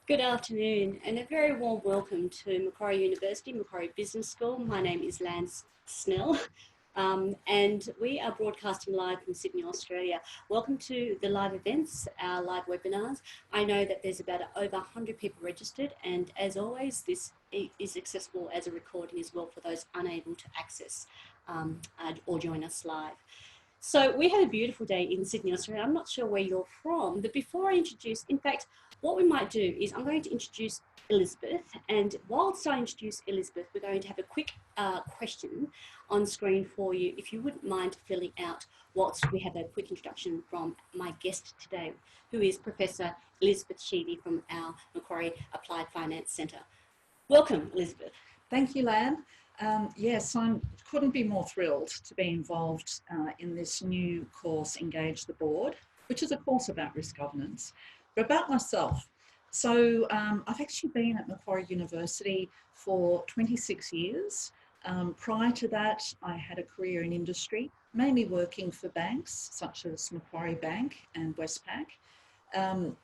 Good afternoon and a very warm welcome to Macquarie University, Macquarie Business School. My name is Lance Snell and we are broadcasting live from Sydney, Australia. Welcome to the live events, our live webinars. I know that there's about over 100 people registered, and as always, this is accessible as a recording as well for those unable to access or join us live. So we had a beautiful day in Sydney, Australia. I'm not sure where you're from, but before I introduce, in fact, what we might do is I'm going to introduce Elizabeth, and whilst I introduce Elizabeth, we're going to have a quick question on screen for you, if you wouldn't mind filling out whilst we have a quick introduction from my guest today, who is Professor Elizabeth Sheedy from our Macquarie Applied Finance Centre. Welcome, Elizabeth. Thank you, Lan. Yes, I couldn't be more thrilled to be involved in this new course, Engage the Board, which is a course about risk governance. But about myself, so I've actually been at Macquarie University for 26 years. Prior to that, I had a career in industry, mainly working for banks such as Macquarie Bank and Westpac.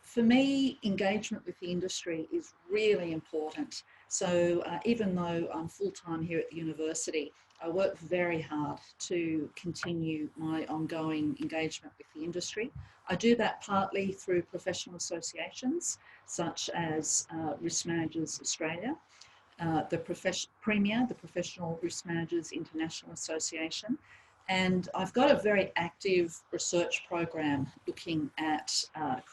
For me, engagement with the industry is really important. So even though I'm full-time here at the university, I work very hard to continue my ongoing engagement with the industry. I do that partly through professional associations such as Risk Managers Australia, the Premier, the Professional Risk Managers International Association, and I've got a very active research program looking at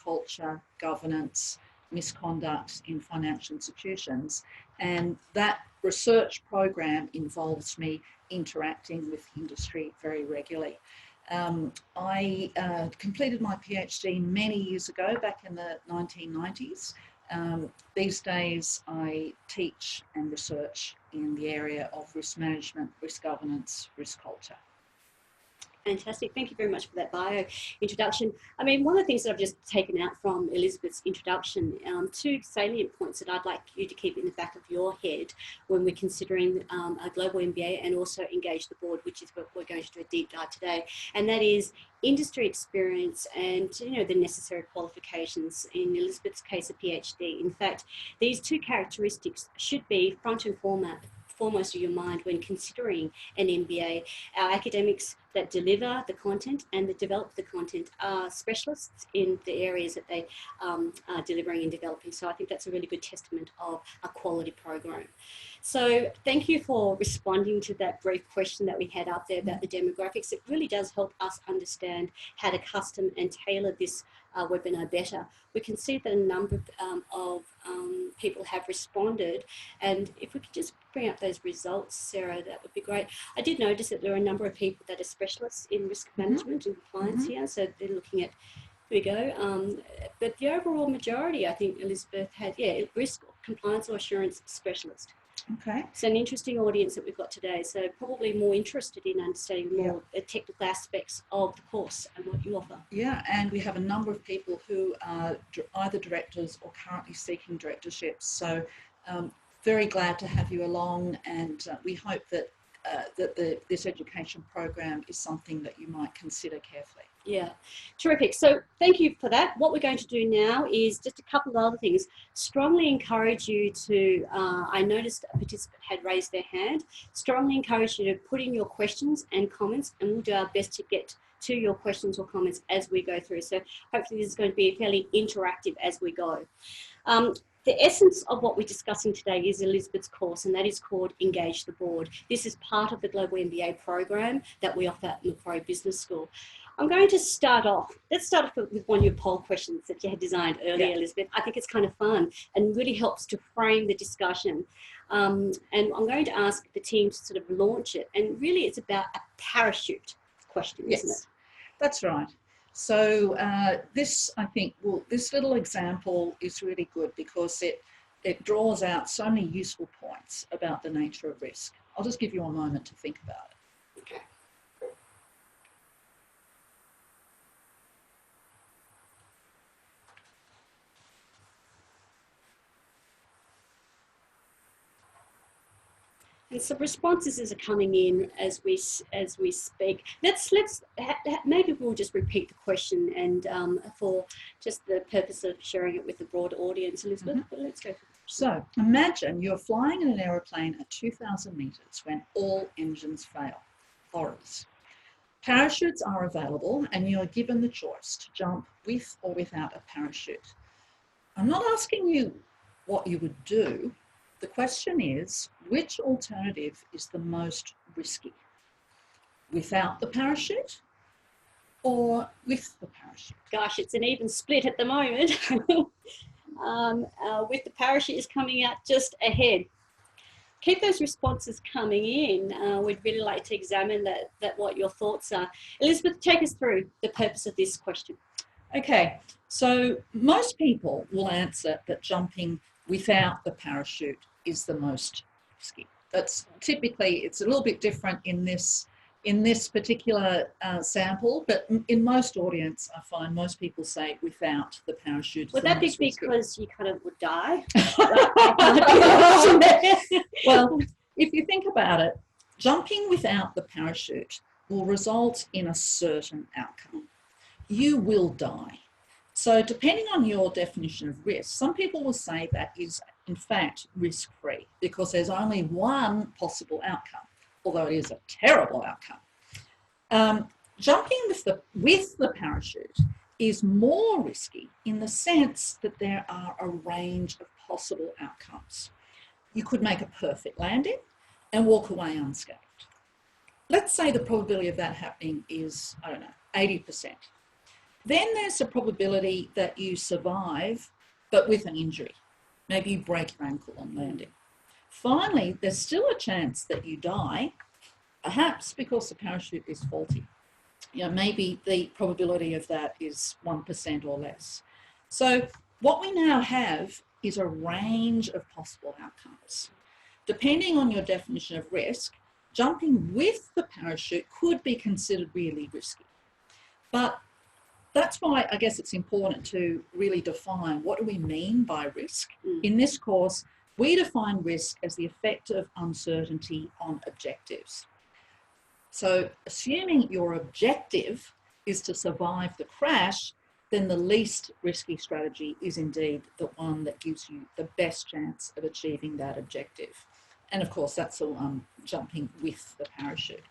culture, governance, misconduct in financial institutions. And that research program involves me interacting with industry very regularly. I completed my PhD many years ago, back in the 1990s. These days I teach and research in the area of risk management, risk governance, risk culture. Fantastic. Thank you very much for that bio introduction. I mean, one of the things that I've just taken out from Elizabeth's introduction, two salient points that I'd like you to keep in the back of your head when we're considering a global MBA and also Engage the Board, which is what we're going to do a deep dive today. And that is industry experience and, the necessary qualifications. In Elizabeth's case, a PhD. In fact, these two characteristics should be front and foremost of your mind when considering an MBA. Our academics that deliver the content and that develop the content are specialists in the areas that they are delivering and developing. So I think that's a really good testament of a quality program. So thank you for responding to that brief question that we had up there about the demographics. It really does help us understand how to custom and tailor this webinar better. We can see that a number of people have responded, and if we could just bring up those results, Sarah, that would be great. I did notice that there are a number of people that are specialists in risk management and compliance here, so they're looking at, here we go, but the overall majority, I think, Elizabeth had, risk, compliance or assurance specialist. Okay. So an interesting audience that we've got today. So probably more interested in understanding more the technical aspects of the course and what you offer. Yeah, and we have a number of people who are either directors or currently seeking directorships. So very glad to have you along, and we hope that this education program is something that you might consider carefully. Yeah, terrific. So thank you for that. What we're going to do now is just a couple of other things. Strongly encourage you to, I noticed a participant had raised their hand, strongly encourage you to put in your questions and comments, and we'll do our best to get to your questions or comments as we go through. So hopefully this is going to be fairly interactive as we go. The essence of what we're discussing today is Elizabeth's course, and that is called Engage the Board. This is part of the Global MBA program that we offer at Macquarie Business School. I'm going to start off, let's start off with one of your poll questions that you had designed earlier, Elizabeth. I think it's kind of fun and really helps to frame the discussion. And I'm going to ask the team to sort of launch it. And really it's about a parachute question, isn't it? That's right. So this, I think, this little example is really good because it draws out so many useful points about the nature of risk. I'll just give you a moment to think about it. Okay. And some responses are coming in as we speak. Maybe we'll just repeat the question, and for just the purpose of sharing it with the broad audience, Elizabeth. But let's go. So imagine you're flying in an aeroplane at 2,000 metres when all engines fail. Horrors. Parachutes are available, and you are given the choice to jump with or without a parachute. I'm not asking you what you would do. The question is, which alternative is the most risky? Without the parachute or with the parachute? Gosh, it's an even split at the moment. With the parachute is coming out just ahead. Keep those responses coming in. We'd really like to examine that what your thoughts are. Elizabeth, take us through the purpose of this question. Okay, so most people will answer that jumping without the parachute is the most risky. That's typically, it's a little bit different in this particular sample, but in most audience, I find most people say without the parachute. Would that be because you kind of would die? Well, if you think about it, jumping without the parachute will result in a certain outcome. You will die. So depending on your definition of risk, some people will say that is in fact risk-free because there's only one possible outcome, although it is a terrible outcome. Jumping with the parachute is more risky in the sense that there are a range of possible outcomes. You could make a perfect landing and walk away unscathed. Let's say the probability of that happening is, I don't know, 80%. Then there's a probability that you survive, but with an injury. Maybe you break your ankle on landing. Finally, there's still a chance that you die, perhaps because the parachute is faulty. You know, maybe the probability of that is 1% or less. So what we now have is a range of possible outcomes. Depending on your definition of risk, jumping with the parachute could be considered really risky. But that's why I guess it's important to really define what do we mean by risk. In this course, we define risk as the effect of uncertainty on objectives. So assuming your objective is to survive the crash, then the least risky strategy is indeed the one that gives you the best chance of achieving that objective. And of course, that's all jumping with the parachute.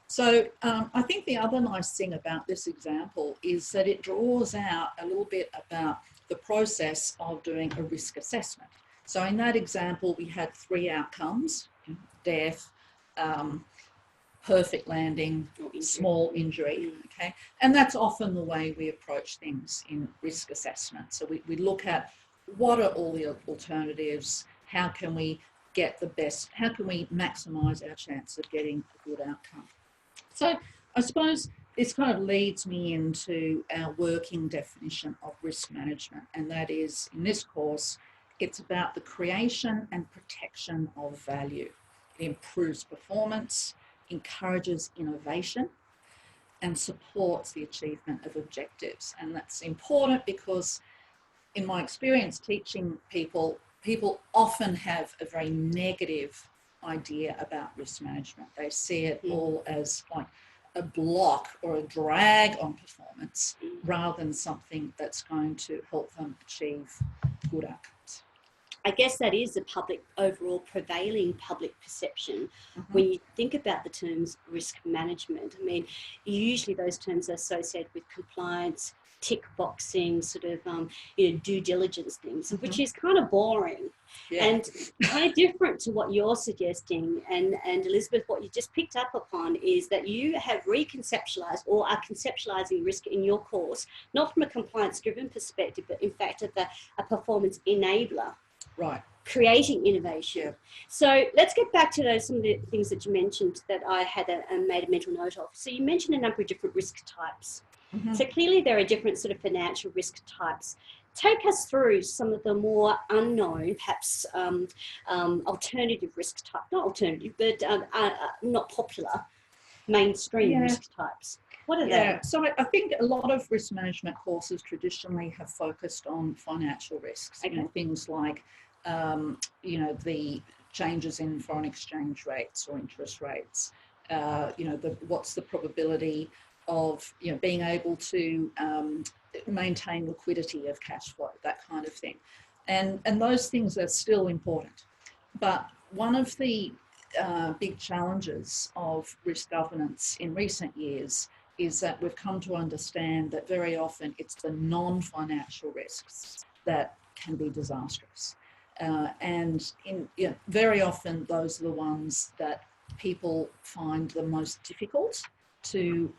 So I think the other nice thing about this example is that it draws out a little bit about the process of doing a risk assessment. So in that example, we had 3 outcomes: death, perfect landing, small injury. Okay, and that's often the way we approach things in risk assessment. So we look at what are all the alternatives, how can we get the best, how can we maximise our chance of getting a good outcome. So I suppose this kind of leads me into our working definition of risk management, and that is, in this course, it's about the creation and protection of value. It improves performance, encourages innovation, and supports the achievement of objectives. And that's important because in my experience teaching people often have a very negative idea about risk management. They see it all as like a block or a drag on performance rather than something that's going to help them achieve good outcomes. I guess that is the overall prevailing public perception when you think about the terms risk management. I mean, usually those terms are associated with compliance, tick boxing, sort of due diligence things, which is kind of boring and kind of different to what you're suggesting. And Elizabeth, what you just picked up upon is that you have reconceptualized or are conceptualizing risk in your course, not from a compliance-driven perspective, but in fact a performance enabler. Right. Creating innovation. So let's get back to some of the things that you mentioned that I had made a mental note of. So you mentioned a number of different risk types. So clearly there are different sort of financial risk types. Take us through some of the more unknown, perhaps alternative risk type, not alternative, but not popular, mainstream risk types. What are they? So I think a lot of risk management courses traditionally have focused on financial risks, things like, the changes in foreign exchange rates or interest rates. What's the probability of being able to maintain liquidity of cash flow, that kind of thing. And those things are still important. But one of the big challenges of risk governance in recent years is that we've come to understand that very often it's the non-financial risks that can be disastrous. Very often those are the ones that people find the most difficult to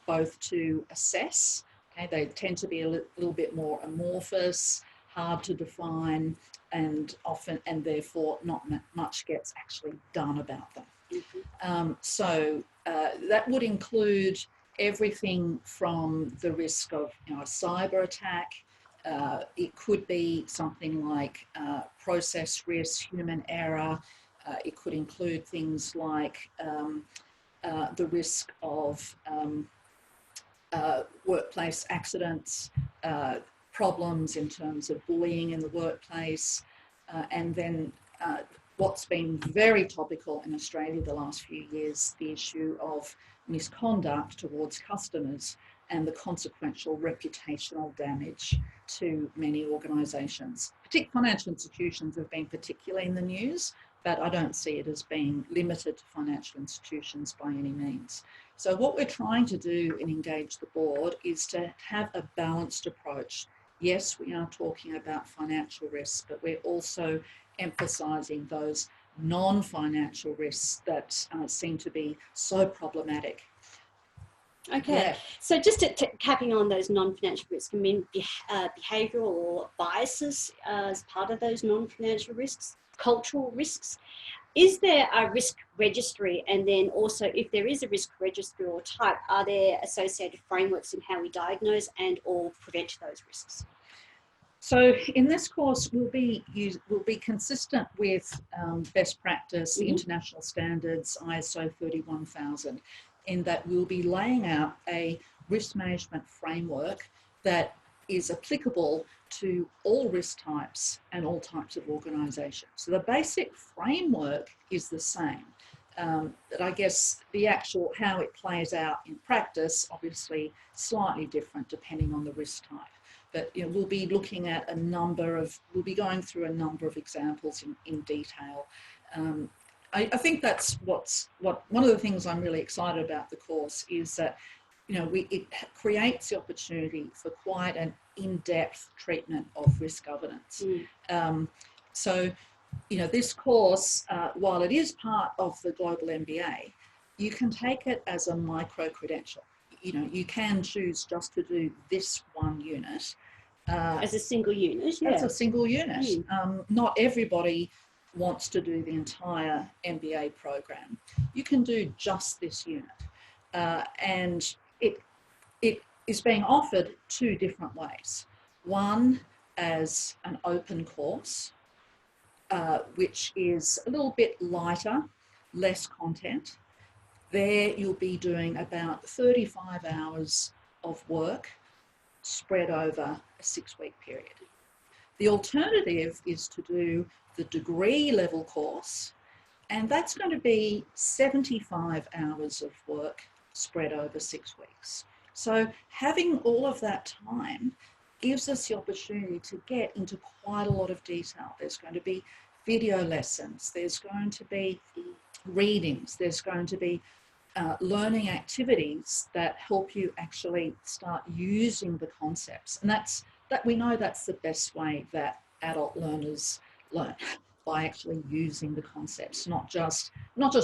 assess. Okay, they tend to be a little bit more amorphous, hard to define, and therefore not much gets actually done about them. That would include everything from the risk of a cyber attack. It could be something like process risk, human error. It could include things like the risk of workplace accidents, problems in terms of bullying in the workplace, and then what's been very topical in Australia the last few years, the issue of misconduct towards customers and the consequential reputational damage to many organisations. Financial institutions have been particularly in the news, but I don't see it as being limited to financial institutions by any means. So what we're trying to do in Engage the Board is to have a balanced approach. Yes, we are talking about financial risks, but we're also emphasising those non-financial risks that seem to be so problematic. Okay, yeah. So just capping on those non-financial risks, I mean, behavioural or biases as part of those non-financial risks, cultural risks. Is there a risk registry? And then also, if there is a risk registry or type, are there associated frameworks in how we diagnose and or prevent those risks? So in this course, we'll be consistent with best practice, international standards, ISO 31000, in that we'll be laying out a risk management framework that is applicable to all risk types and all types of organisations. So the basic framework is the same, but I guess the actual how it plays out in practice, obviously slightly different depending on the risk type. But we'll be looking at we'll be going through a number of examples in detail. I think that's one of the things I'm really excited about the course is that it creates the opportunity for quite an in-depth treatment of risk governance. This course, while it is part of the Global MBA, you can take it as a micro-credential. You can choose just to do this one unit. As a single unit, yeah. As a single unit. Not everybody wants to do the entire MBA program. You can do just this unit. And it is being offered two different ways. One as an open course, which is a little bit lighter, less content. There you'll be doing about 35 hours of work spread over a 6-week period. The alternative is to do the degree level course, and that's going to be 75 hours of work spread over 6 weeks. So having all of that time gives us the opportunity to get into quite a lot of detail. There's going to be video lessons, there's going to be readings, there's going to be learning activities that help you actually start using the concepts. And we know that's the best way that adult learners learn, by actually using the concepts, not just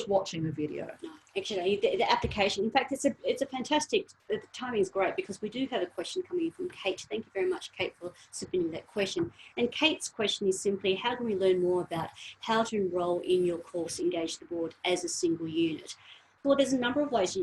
watching the video. No, actually, the application. In fact, it's a fantastic. The timing is great because we do have a question coming in from Kate. Thank you very much, Kate, for submitting that question. And Kate's question is simply, how can we learn more about how to enrol in your course, Engage the Board, as a single unit? Well, there's a number of ways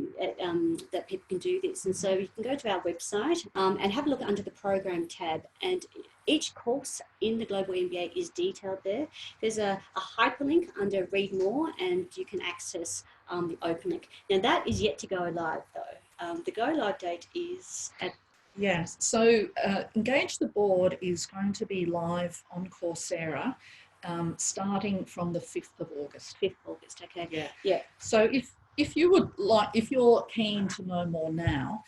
that people can do this. And so you can go to our website and have a look under the program tab. And each course in the Global MBA is detailed there. There's a hyperlink under Read More, and you can access the open link. Now, that is yet to go live, though. The go live date is at... Yes, so Engage the Board is going to be live on Coursera starting from the 5th of August. 5th of August, okay. Yeah. Yeah. So if you would like, if you're keen to know more now,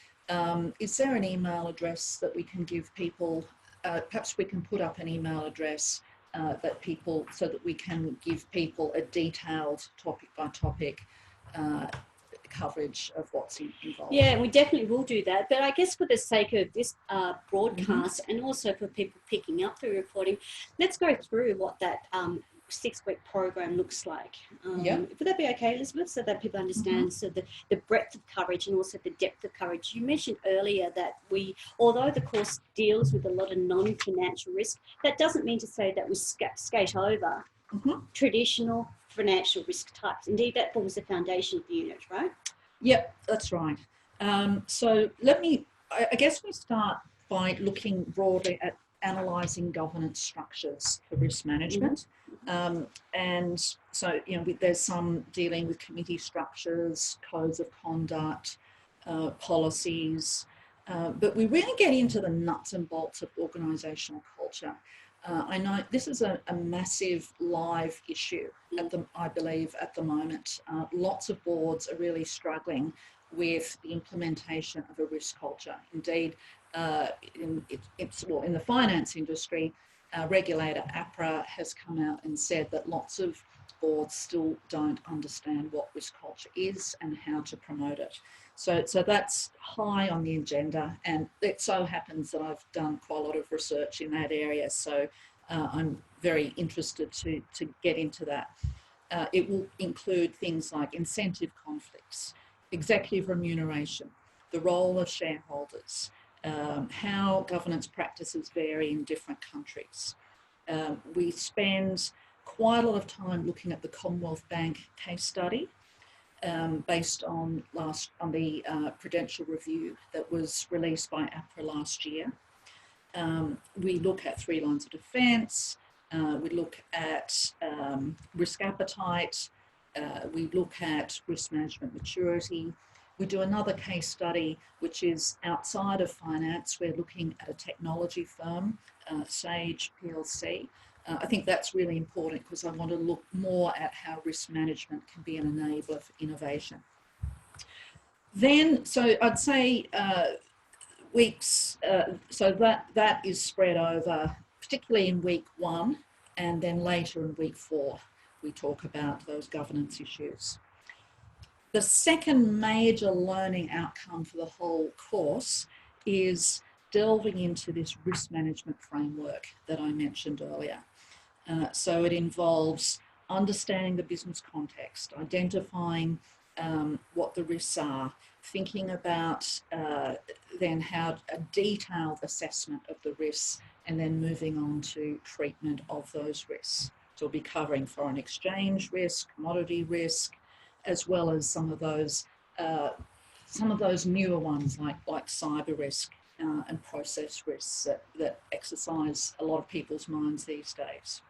is there an email address that we can give people? Perhaps we can put up an email address that people, so that we can give people a detailed topic by topic coverage of what's involved. Yeah, we definitely will do that. But I guess for the sake of this broadcast and also for people picking up the recording, let's go through what that 6-week program looks like. Would that be okay, Elizabeth, so that people understand so the breadth of coverage and also the depth of coverage? You mentioned earlier that although the course deals with a lot of non-financial risk, that doesn't mean to say that we skate over traditional financial risk types. Indeed, that forms the foundation of the unit, right? Yep, that's right. So I guess we start by looking broadly at analysing governance structures for risk management. And so, there's some dealing with committee structures, codes of conduct, policies, but we really get into the nuts and bolts of organisational culture. I know this is a massive live issue, I believe, at the moment. Lots of boards are really struggling with the implementation of a risk culture. Indeed, in the finance industry, regulator APRA has come out and said that lots of boards still don't understand what risk culture is and how to promote it. So that's high on the agenda, and it so happens that I've done quite a lot of research in that area, so I'm very interested to get into that. It will include things like incentive conflicts, executive remuneration, the role of shareholders, how governance practices vary in different countries. We spend quite a lot of time looking at the Commonwealth Bank case study, based on the Prudential Review that was released by APRA last year. We look at 3 lines of defence, we look at risk appetite, we look at risk management maturity. We do another case study which is outside of finance. We're looking at a technology firm, Sage PLC. I think that's really important because I want to look more at how risk management can be an enabler for innovation. Then, so I'd say weeks, so that is spread over, particularly in week 1, and then later in week 4, we talk about those governance issues. The second major learning outcome for the whole course is delving into this risk management framework that I mentioned earlier. So it involves understanding the business context, identifying what the risks are, thinking about then how a detailed assessment of the risks, and then moving on to treatment of those risks. So we'll be covering foreign exchange risk, commodity risk, as well as some of those newer ones like cyber risk and process risks that exercise a lot of people's minds these days.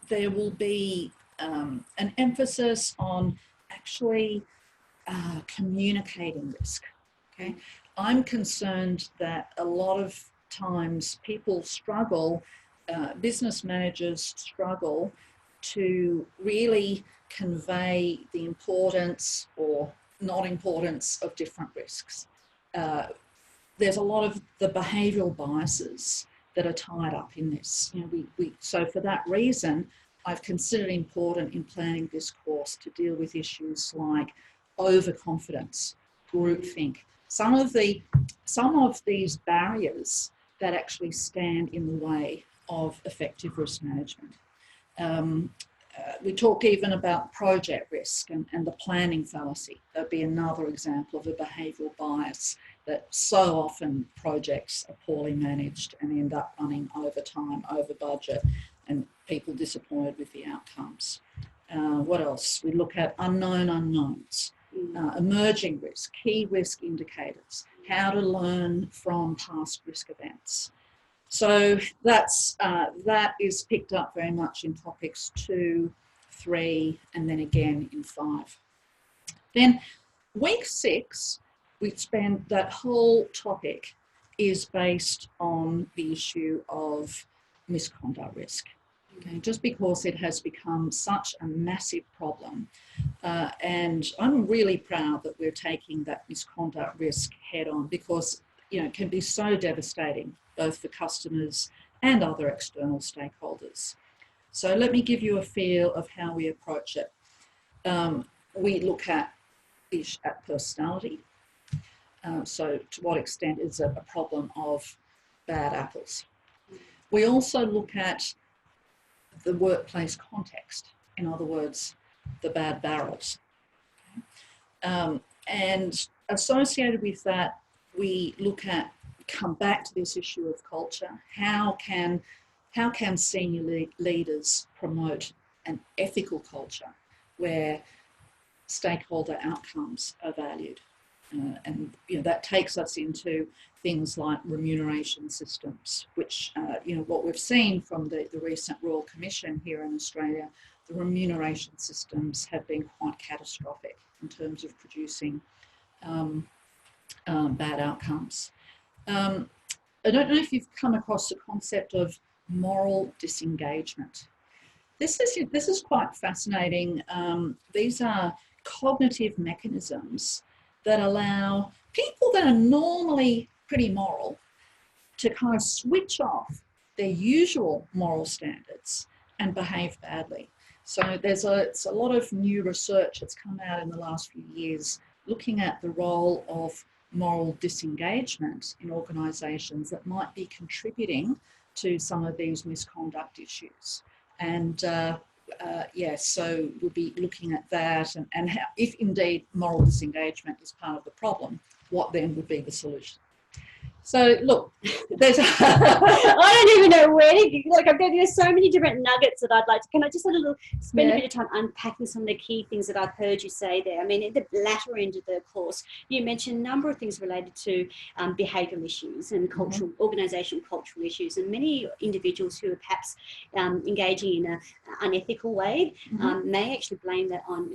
There will be an emphasis on actually communicating risk. Okay, I'm concerned that a lot of times people struggle, business managers struggle to really convey the importance or not importance of different risks. There's a lot of the behavioural biases that are tied up in this. So for that reason, I've considered important in planning this course to deal with issues like overconfidence, groupthink, some of these barriers that actually stand in the way of effective risk management. We talk even about project risk and the planning fallacy. That'd be another example of a behavioural bias that so often projects are poorly managed and end up running over time, over budget, and people disappointed with the outcomes. What else? We look at unknown unknowns, emerging risk, key risk indicators, how to learn from past risk events. So that is picked up very much in topics 2, 3, and then again in 5. Then week 6, we spend, that whole topic is based on the issue of misconduct risk. Okay, just because it has become such a massive problem. And I'm really proud that we're taking that misconduct risk head on, because it can be so devastating both for customers and other external stakeholders. So let me give you a feel of how we approach it. We look at personality. So to what extent is it a problem of bad apples? We also look at the workplace context, in other words, the bad barrels. And associated with that, we come back to this issue of culture. How can senior leaders promote an ethical culture where stakeholder outcomes are valued? And that takes us into things like remuneration systems, which what we've seen from the recent Royal Commission here in Australia, the remuneration systems have been quite catastrophic in terms of producing bad outcomes. I don't know if you've come across the concept of moral disengagement. This is quite fascinating. These are cognitive mechanisms that allow people that are normally pretty moral to kind of switch off their usual moral standards and behave badly. So it's a lot of new research that's come out in the last few years looking at the role of moral disengagement in organisations that might be contributing to some of these misconduct issues. And so we'll be looking at that and how, if indeed moral disengagement is part of the problem, what then would be the solution? So look, there's I don't even know where to like. There's so many different nuggets that I'd like to. Can I just spend a bit of time unpacking some of the key things that I've heard you say there? I mean, at the latter end of the course, you mentioned a number of things related to behavioural issues and cultural, organisational cultural issues, and many individuals who are perhaps engaging in an unethical way may actually blame that on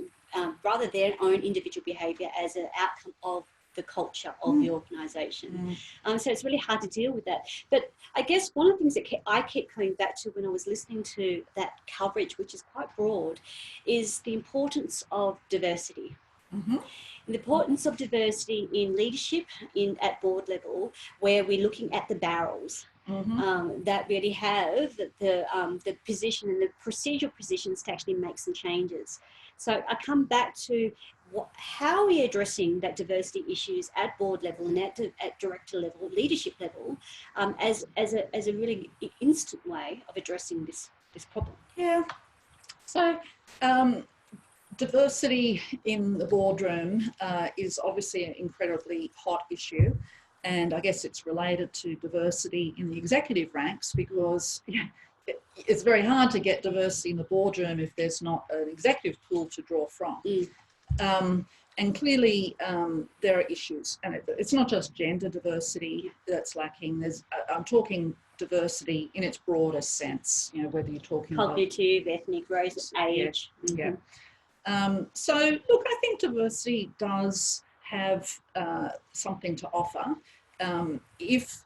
rather their own individual behaviour as an outcome of the culture of the organisation. So it's really hard to deal with that. But I guess one of the things that I kept coming back to when I was listening to that coverage, which is quite broad, is the importance of diversity. The importance of diversity in leadership at board level, where we're looking at the barrels that really have the position and the procedural positions to actually make some changes. So I come back to how are we addressing that diversity issues at board level and at director level, leadership level, as a really instant way of addressing this problem? Yeah. So diversity in the boardroom is obviously an incredibly hot issue, and I guess it's related to diversity in the executive ranks, because it's very hard to get diversity in the boardroom if there's not an executive pool to draw from. And clearly there are issues, and it's not just gender diversity that's lacking. I'm talking diversity in its broadest sense, whether you're talking cognitive, ethnic, race, age. So look, I think diversity does have something to offer. If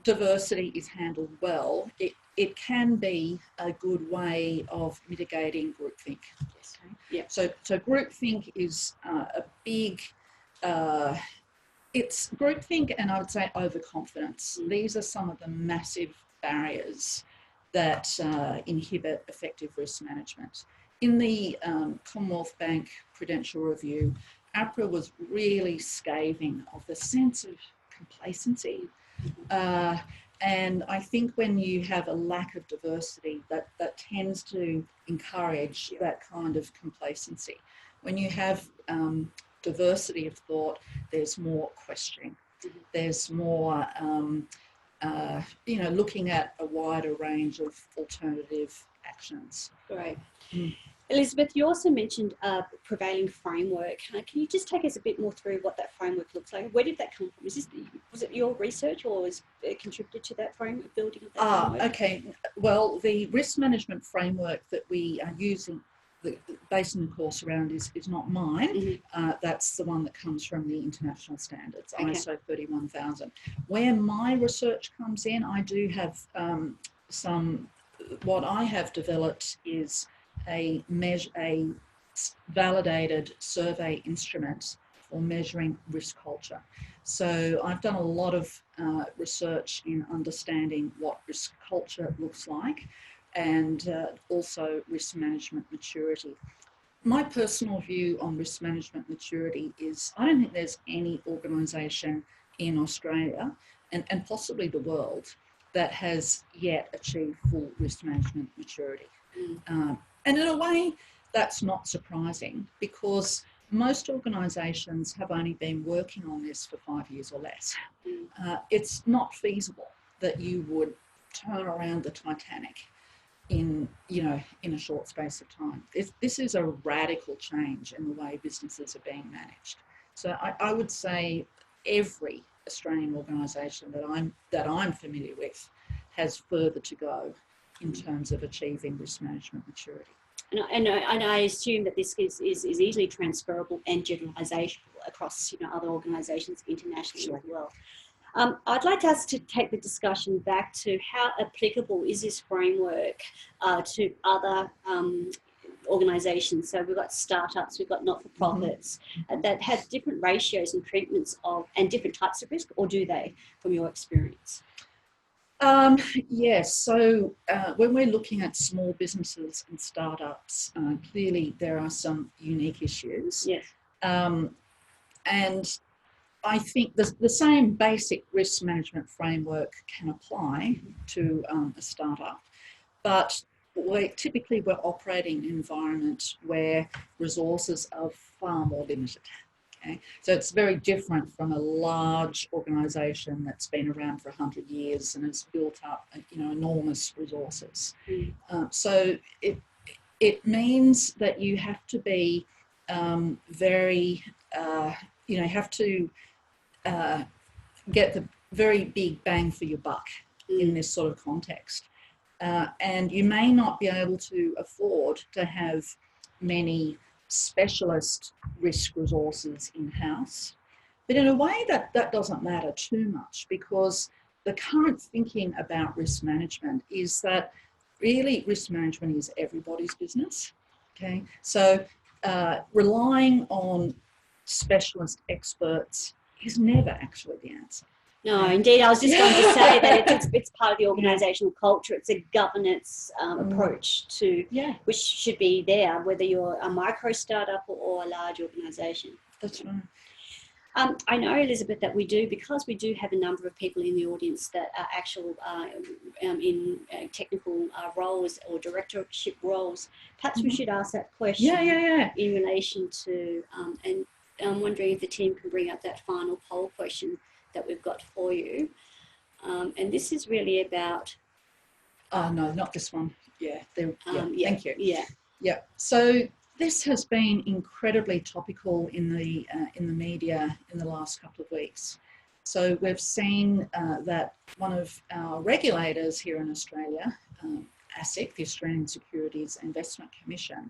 diversity is handled well, it can be a good way of mitigating groupthink. So groupthink is a big, it's groupthink, and I would say overconfidence. These are some of the massive barriers that inhibit effective risk management. In the Commonwealth Bank Prudential Review, APRA was really scathing of the sense of complacency. And I think when you have a lack of diversity, that tends to encourage that kind of complacency. When you have diversity of thought, there's more questioning. There's more, looking at a wider range of alternative actions. Great. Elizabeth, you also mentioned a prevailing framework. Can you just take us a bit more through what that framework looks like? Where did that come from? Was it your research, or was it contributed to that framework, building of that framework? Okay. Well, the risk management framework that we are using, basing the course around, is not mine. That's the one that comes from the international standards, ISO 31000. Where my research comes in, I do have some what I have developed is a validated survey instrument for measuring risk culture. So I've done a lot of research in understanding what risk culture looks like, and also risk management maturity. My personal view on risk management maturity is I don't think there's any organisation in Australia and possibly the world that has yet achieved full risk management maturity. And in a way, that's not surprising, because most organisations have only been working on this for 5 years or less. It's not feasible that you would turn around the Titanic in a short space of time. This is a radical change in the way businesses are being managed. So I would say every Australian organisation that I'm familiar with has further to go in terms of achieving risk management maturity. And I assume that this is easily transferable and generalisable across other organisations internationally Sure. as well. I'd like us to take the discussion back to how applicable is this framework to other organisations. So we've got startups, we've got not-for-profits that have different ratios and treatments and different types of risk, or do they, from your experience? Yes, so when we're looking at small businesses and startups, clearly there are some unique issues. Yes. And I think the same basic risk management framework can apply to a startup, but we're operating in an environment where resources are far more limited. Okay? So it's very different from a large organisation that's been around for 100 years and has built up enormous resources. So it means that you have to be have to get the very big bang for your buck in this sort of context. And you may not be able to afford to have many specialist risk resources in-house. But in a way that doesn't matter too much, because the current thinking about risk management is that really risk management is everybody's business. Okay, so relying on specialist experts is never actually the answer. No, indeed. I was just going to say that it's part of the organisational culture. It's a governance approach to which should be there, whether you're a micro startup or a large organisation. That's right. I know, Elizabeth, that because we do have a number of people in the audience that are actual in technical roles or directorship roles. Perhaps we should ask that question in relation to, and I'm wondering if the team can bring up that final poll question that we've got for you. And this is really about... no, not this one. Thank you. Yeah. So this has been incredibly topical in the media in the last couple of weeks. So we've seen that one of our regulators here in Australia, ASIC, the Australian Securities Investment Commission,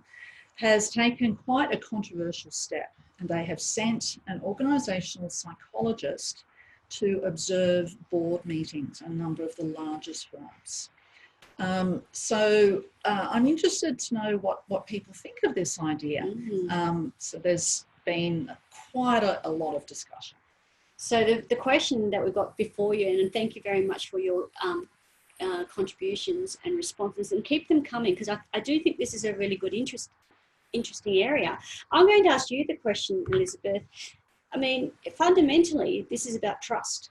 has taken quite a controversial step, and they have sent an organisational psychologist to observe board meetings at a number of the largest firms. So I'm interested to know what people think of this idea. So there's been quite a lot of discussion. So the question that we've got before you, and thank you very much for your contributions and responses, and keep them coming, because I do think this is a really good interesting area. I'm going to ask you the question, Elizabeth. I mean, fundamentally, this is about trust.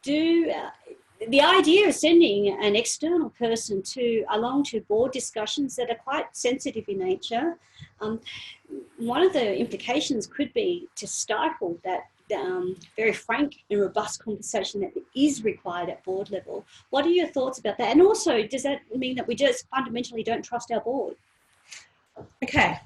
The idea of sending an external person along to board discussions that are quite sensitive in nature, one of the implications could be to stifle that very frank and robust conversation that is required at board level. What are your thoughts about that? And also, does that mean that we just fundamentally don't trust our board? Okay.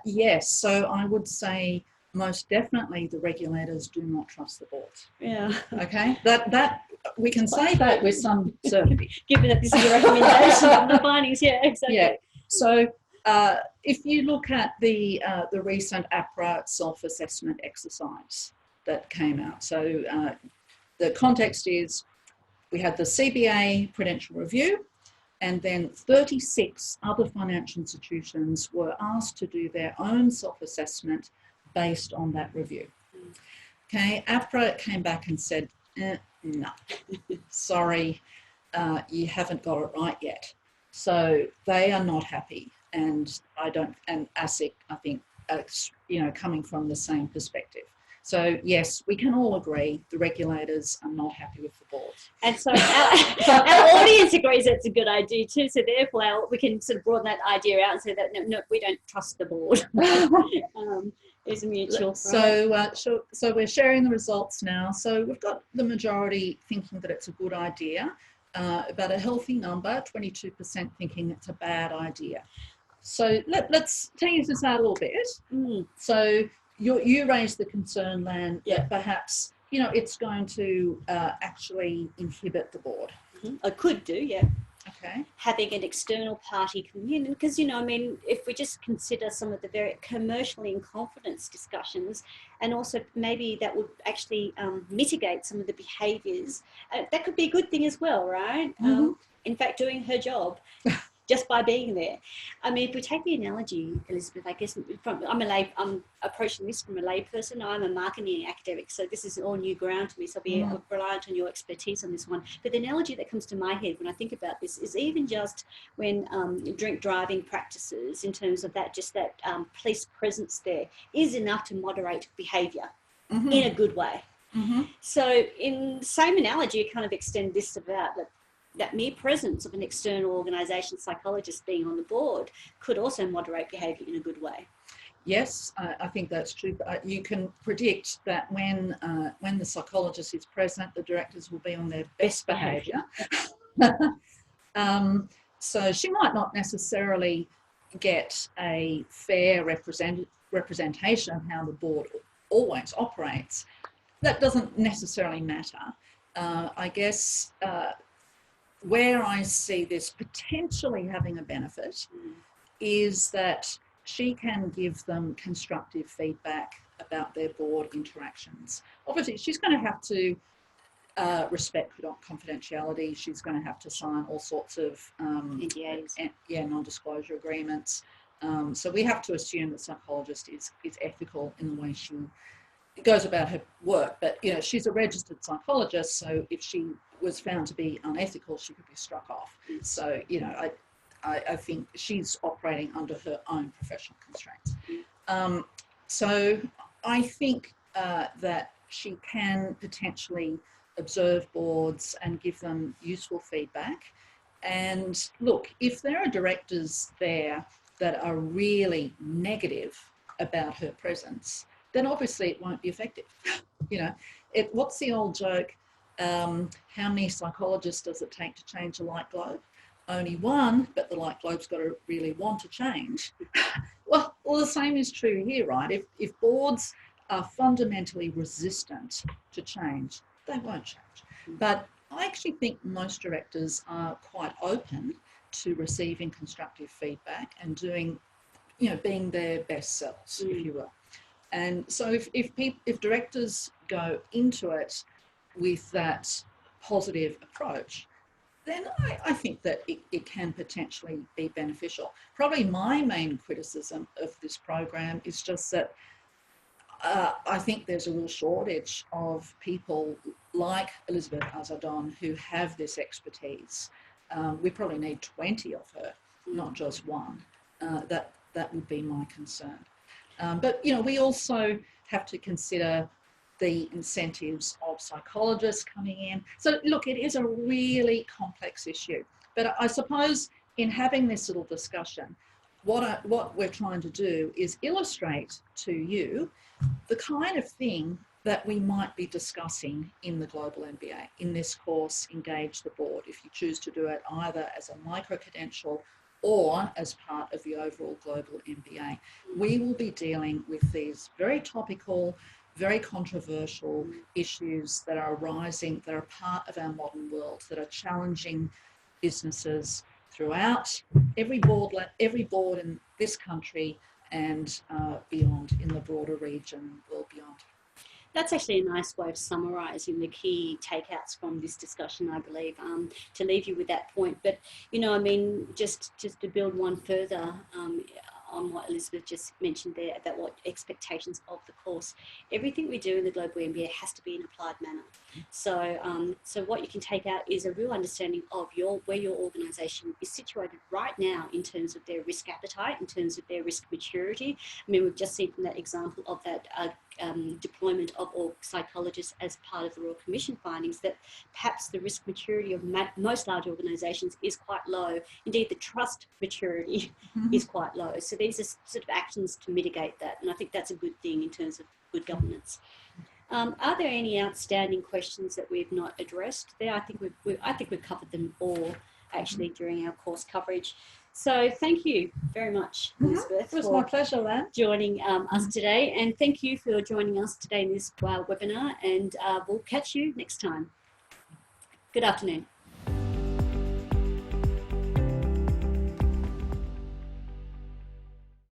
Yes, so I would say most definitely the regulators do not trust the board. Yeah. Okay, that we can say that with some certainty. Given that this is a recommendation of the findings, exactly. Yeah. So if you look at the recent APRA self-assessment exercise that came out, so the context is we had the CBA Prudential Review, and then 36 other financial institutions were asked to do their own self-assessment based on that review. Okay, APRA came back and said, no, sorry, you haven't got it right yet. So they are not happy, and ASIC, I think, coming from the same perspective. So yes, we can all agree the regulators are not happy with the board. And so our audience agrees that's a good idea too. So therefore we can sort of broaden that idea out and say that no, we don't trust the board. It's mutual. So we're sharing the results now. So we've got the majority thinking that it's a good idea, about a healthy number, 22% thinking it's a bad idea. So let's tease this out a little bit. So you raised the concern, Lan, that perhaps, it's going to actually inhibit the board. I could do, yeah. Okay. Having an external party come in, because, if we just consider some of the very commercially in confidence discussions, and also maybe that would actually mitigate some of the behaviours, that could be a good thing as well, right? In fact, doing her job. Just by being there. I mean, if we take the analogy, Elizabeth, I guess I'm approaching this from a layperson. I'm a marketing academic, so this is all new ground to me. So I'll be reliant on your expertise on this one. But the analogy that comes to my head when I think about this is even just when drink driving practices, in terms of that, just that police presence there is enough to moderate behaviour in a good way. So in the same analogy, you kind of extend this about that mere presence of an external organisation psychologist being on the board could also moderate behaviour in a good way. Yes, I think that's true. But you can predict that when the psychologist is present, the directors will be on their best behaviour. So she might not necessarily get a fair representation of how the board always operates. That doesn't necessarily matter. I guess where I see this potentially having a benefit is that she can give them constructive feedback about their board interactions. Obviously, she's going to have to respect confidentiality. She's going to have to sign all sorts of NDAs. Non-disclosure agreements. So we have to assume the psychologist is ethical in the way she goes about her work. But she's a registered psychologist, so if she was found to be unethical, she could be struck off. So I think she's operating under her own professional constraints. So I think that she can potentially observe boards and give them useful feedback. And look, if there are directors there that are really negative about her presence, then obviously it won't be effective. What's the old joke? How many psychologists does it take to change a light globe? Only one, but the light globe's got to really want to change. Well, the same is true here, right? If boards are fundamentally resistant to change, they won't change. But I actually think most directors are quite open to receiving constructive feedback and doing, being their best selves, if you will. And so if directors go into it with that positive approach, then I think that it can potentially be beneficial. Probably my main criticism of this program is just that I think there's a real shortage of people like Elizabeth Azadon who have this expertise. We probably need 20 of her, not just one. That would be my concern. But we also have to consider the incentives of psychologists coming in. So look, it is a really complex issue. But I suppose in having this little discussion, what we're trying to do is illustrate to you the kind of thing that we might be discussing in the Global MBA, in this course, Engage the Board, if you choose to do it either as a micro-credential or as part of the overall Global MBA. We will be dealing with these very topical, very controversial issues that are arising, that are part of our modern world, that are challenging businesses throughout every board in this country and beyond, in the broader region, world beyond. That's actually a nice way of summarising the key takeouts from this discussion, I believe, to leave you with that point. But, you know, I mean, just to build one further on what Elizabeth just mentioned there about what expectations of the course, everything we do in the Global MBA has to be in an applied manner. So what you can take out is a real understanding of where your organisation is situated right now in terms of their risk appetite, in terms of their risk maturity. I mean, we've just seen from that example of that deployment of all psychologists as part of the Royal Commission findings that perhaps the risk maturity of most large organisations is quite low. Indeed, the trust maturity is quite low. So these are sort of actions to mitigate that, and I think that's a good thing in terms of good governance. Are there any outstanding questions that we've not addressed there? I think we've covered them all actually during our course coverage. So thank you very much, Elizabeth. It was my pleasure, Lan. Joining us today, and thank you for joining us today in this webinar, and we'll catch you next time. Good afternoon.